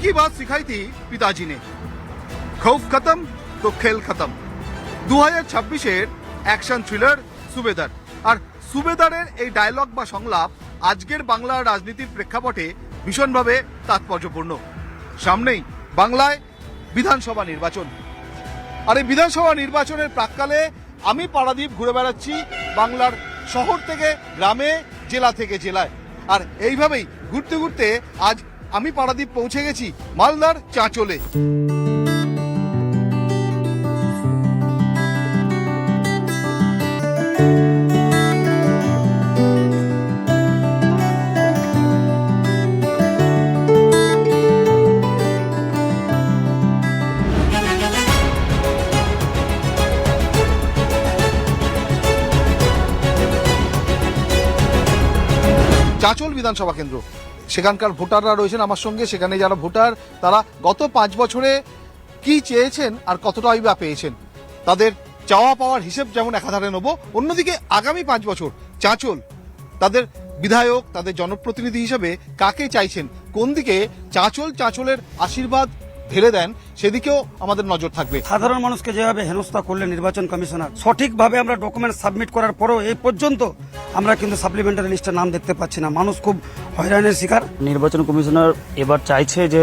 की बात सिखाई थी पिताजी ने, खौफ खत्म तो खेल खत्म। 2026-এর অ্যাকশন থ্রিলার সুবেদার। আর সুবেদারের এই ডায়লগ বা সংলাপ আজকের বাংলার রাজনীতির প্রেক্ষাপটে ভীষণভাবে তাৎপর্যপূর্ণ। সামনেই বাংলায় বিধানসভা নির্বাচন, আর এই বিধানসভা নির্বাচনের প্রাক্কালে আমি পারাদীপ ঘুরে বেড়াচ্ছি বাংলার শহর থেকে গ্রামে, জেলা থেকে জেলায়। আর এইভাবেই ঘুরতে ঘুরতে আজ আমি পারাদীপ পৌঁছে গেছি মালদার চাঁচলে। চাঁচল বিধানসভা কেন্দ্র, সেখানকার ভোটাররা রয়েছেন আমার সঙ্গে। সেখানে যারা ভোটার তারা গত 5 বছরে কি চেয়েছেন আর কতটাই বা পেয়েছেন, তাদের চাওয়া পাওয়ার হিসেব যেমন একাধারে নেব, অন্যদিকে আগামী 5 বছর চাঁচল তাদের বিধায়ক, তাদের জনপ্রতিনিধি হিসেবে কাকে চাইছেন, কোন দিকে চাঁচলের আশীর্বাদ ঢেলে দেন, সেদিকেও আমাদের নজর থাকবে। সাধারণ মানুষকে যেভাবে হেনস্থা করলেন নির্বাচন কমিশনার, সঠিকভাবে আমরা ডকুমেন্ট সাবমিট করার পরেও এই পর্যন্ত আমরা কিন্তু সাপ্লিমেন্টারি লিস্টে নাম দেখতে পাচ্ছি না। মানুষ খুব হয়রানির শিকার। নির্বাচন কমিশনার এবার চাইছে যে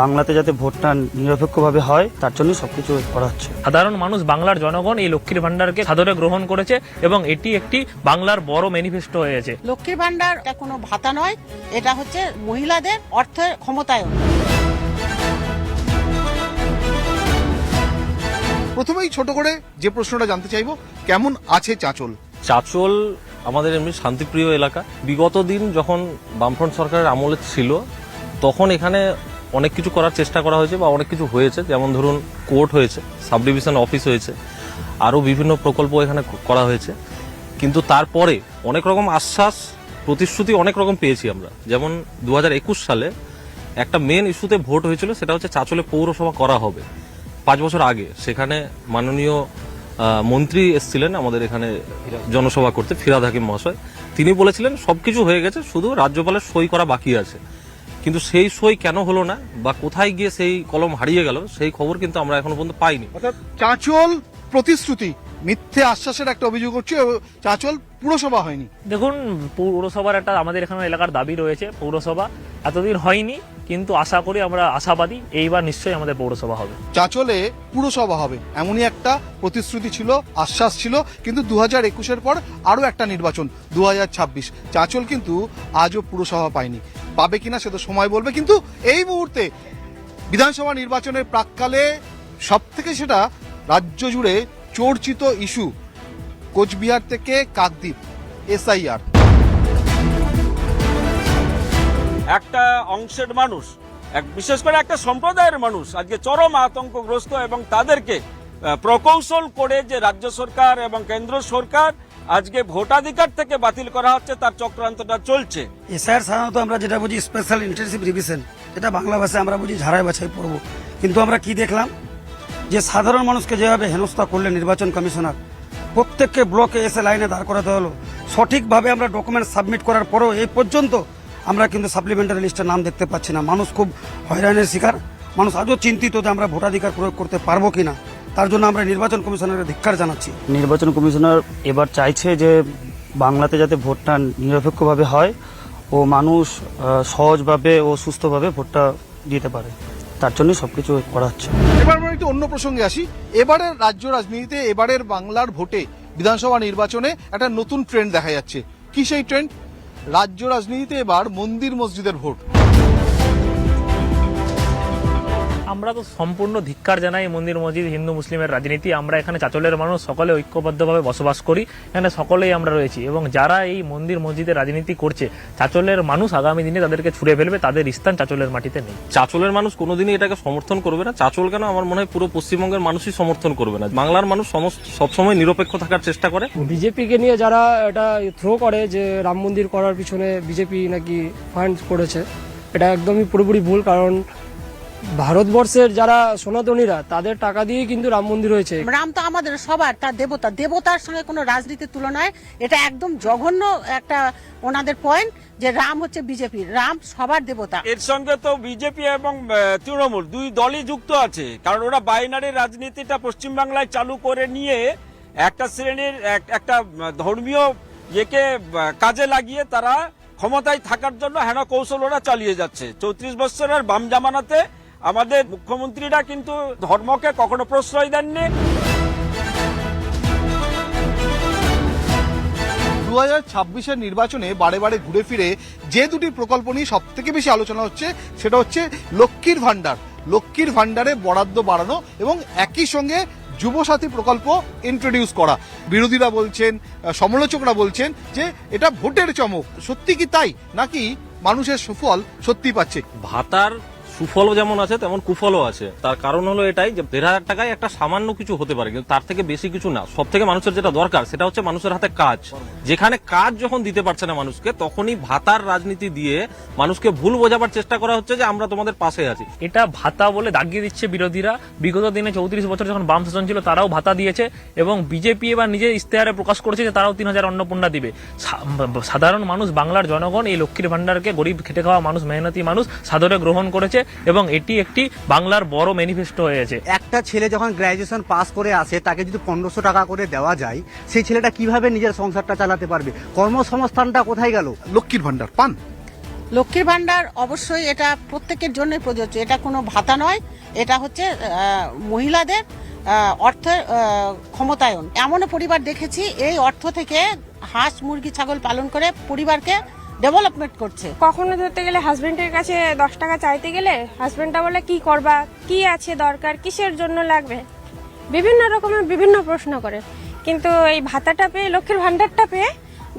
বাংলাতে যাতে ভোটটা নিরপেক্ষভাবে হয়, তার জন্য সবকিছু করা হচ্ছে। সাধারণ মানুষ, বাংলার জনগণ এই লক্ষ্মীর ভান্ডারকে সাদরে গ্রহণ করেছে এবং এটি একটি বাংলার বড় ম্যানিফেস্টো হয়েছে। লক্ষ্মীর ভান্ডার এটা কোনো ভাতা নয়, এটা হচ্ছে মহিলাদের অর্থের ক্ষমতায়ন। প্রথমেই ছোট করে যে প্রশ্নটা জানতে চাইবো, কেমন আছে চাঁচল? চাঁচল আমাদের এমনি শান্তিপ্রিয় এলাকা। বিগত দিন যখন বামফ্রন্ট সরকারের আমলে ছিল তখন এখানে অনেক কিছু করার চেষ্টা করা হয়েছে বা অনেক কিছু হয়েছে, যেমন ধরুন কোর্ট হয়েছে, সাব ডিভিশন অফিস হয়েছে, আরও বিভিন্ন প্রকল্প এখানে করা হয়েছে। কিন্তু তারপরে অনেক রকম আশ্বাস প্রতিশ্রুতি অনেক রকম পেয়েছি আমরা। যেমন 2021 সালে একটা মেন ইস্যুতে ভোট হয়েছিল, সেটা হচ্ছে চাঁচলে পৌরসভা করা হবে। 5 বছর আগে সেখানে মাননীয় মন্ত্রী এসেছিলেন আমাদের এখানে জনসভা করতে, ফিরহাদ হাকিম মহাশয়। তিনি বলেছিলেন সবকিছু হয়ে গেছে, শুধু রাজ্যপালের সই করা বাকি আছে। কিন্তু সেই সই কেন হলো না বা কোথায় গিয়ে সেই কলম হারিয়ে গেল, সেই খবর কিন্তু আমরা এখনো পর্যন্ত পাইনি। অর্থাৎ চাঁচল প্রতিশ্রুতি, মিথ্যে আশ্বাসের একটা অভিযোগ হচ্ছে, চাঁচল পুরসভা হয়নি। দেখুন, পৌরসভার একটা আমাদের এখানে এলাকার দাবি রয়েছে, পৌরসভা এতদিন হয়নি, কিন্তু আশা করি, আমরা আশাবাদী এইবার নিশ্চয়ই আমাদের পৌরসভা হবে। চাঁচলে পুরসভা হবে এমনই একটা প্রতিশ্রুতি ছিল, আশ্বাস ছিল। কিন্তু 2021-এর পর আরো একটা নির্বাচন 2026, চাঁচল কিন্তু আজও পুরসভা পায়নি। পাবে কিনা সে তো সময় বলবে। কিন্তু এই মুহূর্তে বিধানসভা নির্বাচনের প্রাক্কালে সব থেকে সেটা রাজ্য জুড়ে চর্চিত ইস্যু, কোচবিহার থেকে কাকদ্বীপ SIR। একটা অংশের মানুষ, বিশেষ করে একটা সম্প্রদায়ের মানুষ আজকে চরম আতঙ্কগ্রস্ত, এবং তাদেরকে প্রকৌশল করে যে রাজ্য সরকার এবং কেন্দ্র সরকার আজকে ভোটাধিকার থেকে বাতিল করা হচ্ছে, তার চক্রান্তটা চলছে। SIR সাধারণত আমরা যেটা বুঝি স্পেশাল ইন্টেনসিভ রিভিশন, যেটা বাংলা ভাষায় আমরা বুঝি ঝাড়াই বাছাই পড়ব। কিন্তু আমরা কি দেখলাম, যে সাধারণ মানুষকে যেভাবে হেনস্থা করলেন নির্বাচন কমিশনার, প্রত্যেককে ব্লকে এসে লাইনে দাঁড় করাতে হলো। সঠিকভাবে আমরা ডকুমেন্ট সাবমিট করার পরেও এই পর্যন্ত আমরা কিন্তু সাপ্লিমেন্টারি লিস্টে নাম দেখতে পাচ্ছি না। মানুষ খুব হয়রানির শিকার। মানুষ আজও চিন্তিত যে আমরা ভোটাধিকার প্রয়োগ করতে পারবো কিনা। তার জন্য আমরা নির্বাচন কমিশনারের ধিক্কার জানাচ্ছি। নির্বাচন কমিশনার এবার চাইছে যে বাংলাতে যাতে ভোটটা নিরপেক্ষভাবে হয় ও মানুষ সহজভাবে ও সুস্থভাবে ভোটটা দিতে পারে, তার জন্য সবকিছু করা হচ্ছে। এবার আমরা একটু অন্য প্রসঙ্গে আসি। এবারের রাজ্য রাজনীতিতে, এবারের বাংলার ভোটে, বিধানসভা নির্বাচনে একটা নতুন ট্রেন্ড দেখা যাচ্ছে। কি সেই ট্রেন্ড? রাজ্য রাজনীতিতে এবার মন্দির মসজিদের ভোট। আমরা তো সম্পূর্ণ ধিক্কার জানাই মন্দির মসজিদ হিন্দু মুসলিমের রাজনীতি। আমরা এখানে চাঁচলের মানুষ সকলে ঐক্যবদ্ধভাবে বসবাস করি, এখানে সকলেই আমরা রয়েছি, এবং যারা এই মন্দির মসজিদের রাজনীতি করছে, চাঁচলের মানুষ আগামী দিনে তাদেরকে ছুড়ে ফেলবে, তাদের স্থান চাঁচলের মাটিতে নেই। চাঁচলের মানুষ কোনোদিনই এটাকে সমর্থন করবে না। চাঁচল কেন, আমার মনে হয় পুরো পশ্চিমবঙ্গের মানুষই সমর্থন করবে না। বাংলার মানুষ সবসময় নিরপেক্ষ থাকার চেষ্টা করে। বিজেপিকে নিয়ে যারা এটা থ্রো করে যে রাম মন্দির করার পিছনে বিজেপি নাকি ফান্ড করেছে, এটা একদমই পুরোপুরি ভুল। কারণ ভারতবর্ষের যারা সনাতনীরা তাদের টাকা দিয়েই কিন্তু রাম মন্দির হয়েছে। রাম তো আমাদের সবার, তার দেবতা, দেবতার সঙ্গে কোনো রাজনীতির তুলনায় এটা একদম জঘন্য একটা ওনাদের পয়েন্ট যে রাম হচ্ছে বিজেপির, রাম সবার দেবতা। এর সঙ্গে তো বিজেপি এবং তৃণমূল দুই দলই যুক্ত আছে, কারণ ওরা বাইনারি রাজনীতিটা পশ্চিমবাংলায় চালু করে নিয়ে একটা শ্রেণীর একটা ধর্মীয় ইয়েকে কাজে লাগিয়ে তারা ক্ষমতায় থাকার জন্য হেন কৌশল ওরা চালিয়ে যাচ্ছে। 34 বছরের বাম জামানাতে আমাদের মুখ্যমন্ত্রীরা কিন্তু ধর্মকে কখনো প্রশ্রয় দেননি। 2026-এর নির্বাচনে বারে বারে ঘুরে ফিরে যে দুটি প্রকল্প নিয়ে সব থেকে বেশি আলোচনা হচ্ছে সেটা হচ্ছে লক্ষ্মীর ভান্ডার, লক্ষ্মীর ভান্ডারে বরাদ্দ বাড়ানো এবং একই সঙ্গে যুবসাথী প্রকল্প ইন্ট্রোডিউস করা। বিরোধীরা বলছেন, সমালোচকরা বলছেন যে এটা ভোটের চমক। সত্যি কি তাই, নাকি মানুষের সুফল সত্যি পাচ্ছে? ভাতার সুফলও যেমন আছে তেমন কুফলও আছে। তার কারণ হলো এটাই যে 1,500 টাকায় একটা সামান্য কিছু হতে পারে, কিন্তু তার থেকে বেশি কিছু না। সব থেকে মানুষের যেটা দরকার সেটা হচ্ছে মানুষের হাতে কাজ। যেখানে কাজ যখন দিতে পারছে না মানুষকে, তখনই ভাতার রাজনীতি দিয়ে মানুষকে ভুল বোঝাবার চেষ্টা করা হচ্ছে যে আমরা তোমাদের পাশে আছি। এটা ভাতা বলে দাগিয়ে দিচ্ছে বিরোধীরা। বিগত দিনে 34 বছর যখন বাম শাসন ছিল তারাও ভাতা দিয়েছে এবং বিজেপি এবার নিজের ইশতেহারে প্রকাশ করেছে যে তারাও 3,000 অন্নপূর্ণা দিবে। সাধারণ মানুষ, বাংলার জনগণ এই লক্ষ্মীর ভান্ডারকে, গরিব খেটে খাওয়া মানুষ, মেহনতি মানুষ সাদরে গ্রহণ করেছে এবং এটি একটি বাংলার বড় ম্যানিফেস্টো হয়েছে। একটা ছেলে যখন গ্র্যাজুয়েশন পাস করে আসে তাকে যদি 1500 টাকা করে দেওয়া যায়, সেই ছেলেটা কিভাবে নিজের সংসারটা চালাতে পারবে? কর্মসংস্থানটা কোথায় গেল? লক্ষ্মীর ভান্ডার পান? লক্ষ্মীর ভান্ডার অবশ্যই এটা প্রত্যেকের জন্যই প্রযোজ্য। এটা কোনো ভাতা নয়, এটা হচ্ছে মহিলাদের অর্থের ক্ষমতায়ন। এমনও পরিবার দেখেছি এই অর্থ থেকে হাঁস, মুরগি, ছাগল পালন করে পরিবারকে ডেভেলপমেন্ট করছে। কখনো ধরতে গেলে হাজবেন্ডের কাছে 10 টাকা চাইতে গেলে হাজবেন্ডটা বলে কি করবা, কি আছে দরকার, কিসের জন্য লাগবে, বিভিন্ন রকমের বিভিন্ন প্রশ্ন করে। কিন্তু এই ভাতাটা পেয়ে, লক্ষ্মীর ভান্ডারটা পেয়ে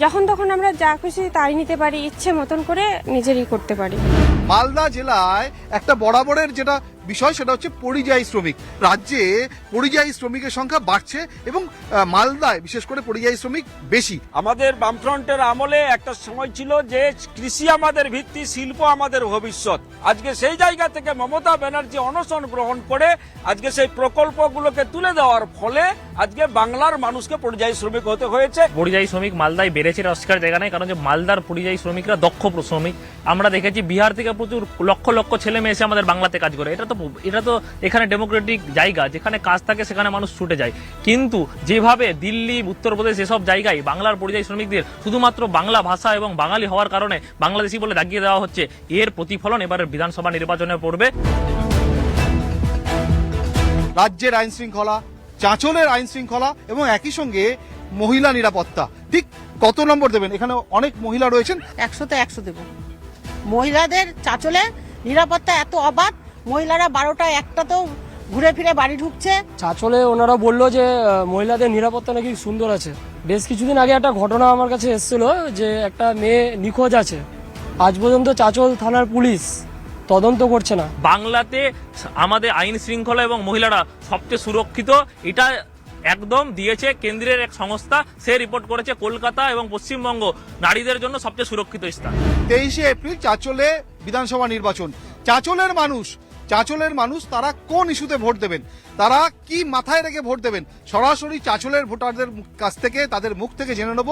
যখন তখন আমরা যা খুশি তাই নিতে পারি, ইচ্ছে মতন করে নিজেরই করতে পারি। মালদা জেলায় একটা বরাবরের যেটা বিষয় সেটা হচ্ছে পরিযায়ী শ্রমিক। রাজ্যে পরিযায়ী শ্রমিকের সংখ্যা বাড়ছে এবং মালদায় বিশেষ করে পরিযায়ী শ্রমিক বেশি। আমাদের বামফ্রন্টের আমলে একটা সময় ছিল যে কৃষি আমাদের ভিত্তি, শিল্প আমাদের ভবিষ্যৎ। আজকে সেই জায়গা থেকে মমতা ব্যানার্জি অনশন গ্রহণ করে আজকে সেই প্রকল্পগুলোকে তুলে দেওয়ার ফলে আজকে বাংলার মানুষকে পরিযায়ী শ্রমিক হতে হয়েছে। পরিযায়ী শ্রমিক মালদায় বেড়েছে, অস্কার জায়গা নেই, কারণ যে মালদার পরিযায়ী শ্রমিকরা দক্ষ শ্রমিক। আমরা দেখেছি বিহার থেকে প্রচুর লক্ষ লক্ষ ছেলে মেয়ে এসে আমাদের বাংলাতে কাজ করে। এটা তো এখানে ডেমোক্রেটিক জায়গা, যেখানে কাজ থাকে সেখানে মানুষ ছুটে যায়। কিন্তু যেভাবে দিল্লি, উত্তরপ্রদেশ এসব জায়গায় বাংলার পরিযায়ী শ্রমিকদের শুধুমাত্র বাংলা ভাষা এবং বাঙালি হওয়ার কারণে বাংলাদেশি বলে দাগিয়ে দেওয়া হচ্ছে, এর প্রতিফলন এবারের বিধানসভা নির্বাচনে পড়বে। রাজ্যের আইন শৃঙ্খলা, চাঁচলের আইন শৃঙ্খলা এবং একই সঙ্গে মহিলা নিরাপত্তা ঠিক কত নম্বর দেবেন? এখানে অনেক মহিলা রয়েছেন। 100-তে 100 দেব। মহিলাদের চাঁচলে নিরাপত্তা এত অবাধ, মহিলারা 12টা 1টাতেও ঘুরে ফিরে বাড়ি ঢুকছে। চাঁচলে ওনারা বললো যে মহিলাদের নিরাপত্তা নাকি সুন্দর আছে। বেশ কিছুদিন আগে একটা ঘটনা আমার কাছে এসেছিল যে একটা মেয়ে নিখোঁজ আছে, আজ পর্যন্ত চাঁচল থানার পুলিশ তদন্ত করছে না। বাংলাতে আমাদের আইন শৃঙ্খলা এবং মহিলারা সবচেয়ে সুরক্ষিত, এটা একদম দিয়েছে কেন্দ্রের এক সংস্থা। সে রিপোর্ট করেছে কলকাতা এবং পশ্চিমবঙ্গ নারীদের জন্য সবচেয়ে সুরক্ষিত স্থান। 23শে এপ্রিল চাঁচলে বিধানসভা নির্বাচন। চাঁচলের মানুষ তারা কোন ইস্যুতে ভোট দেবেন, তারা কি মাথায় রেখে ভোট দেবেন, সরাসরি চাঁচলের ভোটারদের কাছ থেকে, তাদের মুখ থেকে জেনে নেব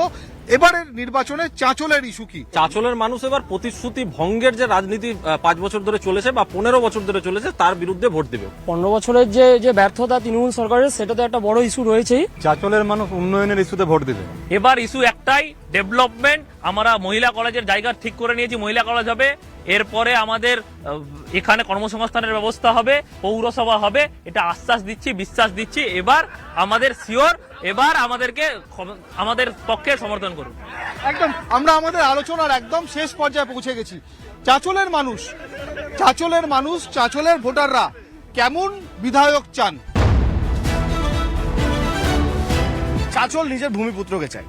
এবারের নির্বাচনে চাঁচলের ইস্যু কি। চাঁচলের মানুষ এবার প্রতিশ্রুতি ভঙ্গের যে রাজনীতি 5 বছর ধরে চলেছে বা 15 বছর ধরে চলেছে তার বিরুদ্ধে ভোট দেবে। 15 বছরের যে ব্যর্থতা তৃণমূল সরকারের, সেটা তো একটা বড় ইস্যু রয়েছেই। চাঁচলের মানুষ উন্নয়নের ইস্যুতে ভোট দেবে। এবার ইস্যু একটাই, ডেভেলপমেন্ট। আমরা মহিলা কলেজের জায়গা ঠিক করে নিয়েছি, মহিলা কলেজ হবে। এরপরে আমাদের এখানে কর্মসংস্থানের ব্যবস্থা হবে, পৌরসভা হবে, এটা আশ্বাস দিচ্ছি, বিশ্বাস দিচ্ছি। এবার আমাদের শিওর, এবার আমাদেরকে আমাদের পক্ষে সমর্থন করুন। একদম আমরা আমাদের আলোচনার একদম শেষ পর্যায়ে পৌঁছে গেছি। চাঁচলের মানুষ, চাঁচলের ভোটাররা কেমন বিধায়ক চান? চাঁচল নিজের ভূমিপুত্রকে চাই,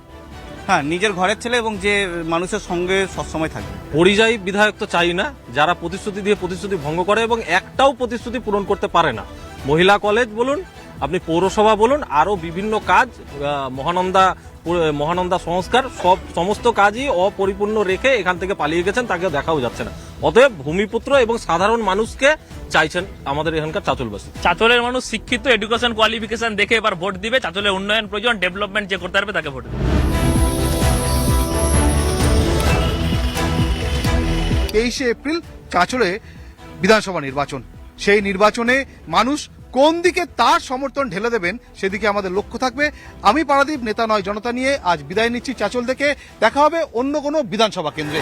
হ্যাঁ, নিজের ঘরের ছেলে এবং যে মানুষের সঙ্গে সবসময় থাকবে। পরিযায়ী বিধায়ক তো চাই না, যারা প্রতিশ্রুতি দিয়ে প্রতিশ্রুতি ভঙ্গ করে এবং একটাও প্রতিশ্রুতি পূরণ করতে পারে না। মহিলা কলেজ বলুন আপনি পৌরসভা বলুন, আরও বিভিন্ন কাজ, মহানন্দা সংস্কার, সমস্ত কাজই অপরিপূর্ণ রেখে এখান থেকে পালিয়ে গেছেন, তাকে দেখাও যাচ্ছে না। অতএব ভূমিপুত্র এবং সাধারণ মানুষকে চাইছেন আমাদের এখানকার চাঁচলবাসী। চাঁচলের মানুষ শিক্ষিত, এডুকেশন কোয়ালিফিকেশন দেখে এবার ভোট দিবে। চাঁচলের উন্নয়ন প্রয়োজন, ডেভেলপমেন্ট যে করতে পারবে তাকে ভোট দেবে। 23শে এপ্রিল চাঁচলে বিধানসভা নির্বাচন। সেই নির্বাচনে মানুষ কোন দিকে তার সমর্থন ঢেলে দেবেন সেদিকে আমাদের লক্ষ্য থাকবে। আমি পারাদীপ, নেতা নয় জনতা নিয়ে আজ বিদায় নিচ্ছি চাঁচল থেকে। দেখা হবে অন্য কোনো বিধানসভা কেন্দ্রে।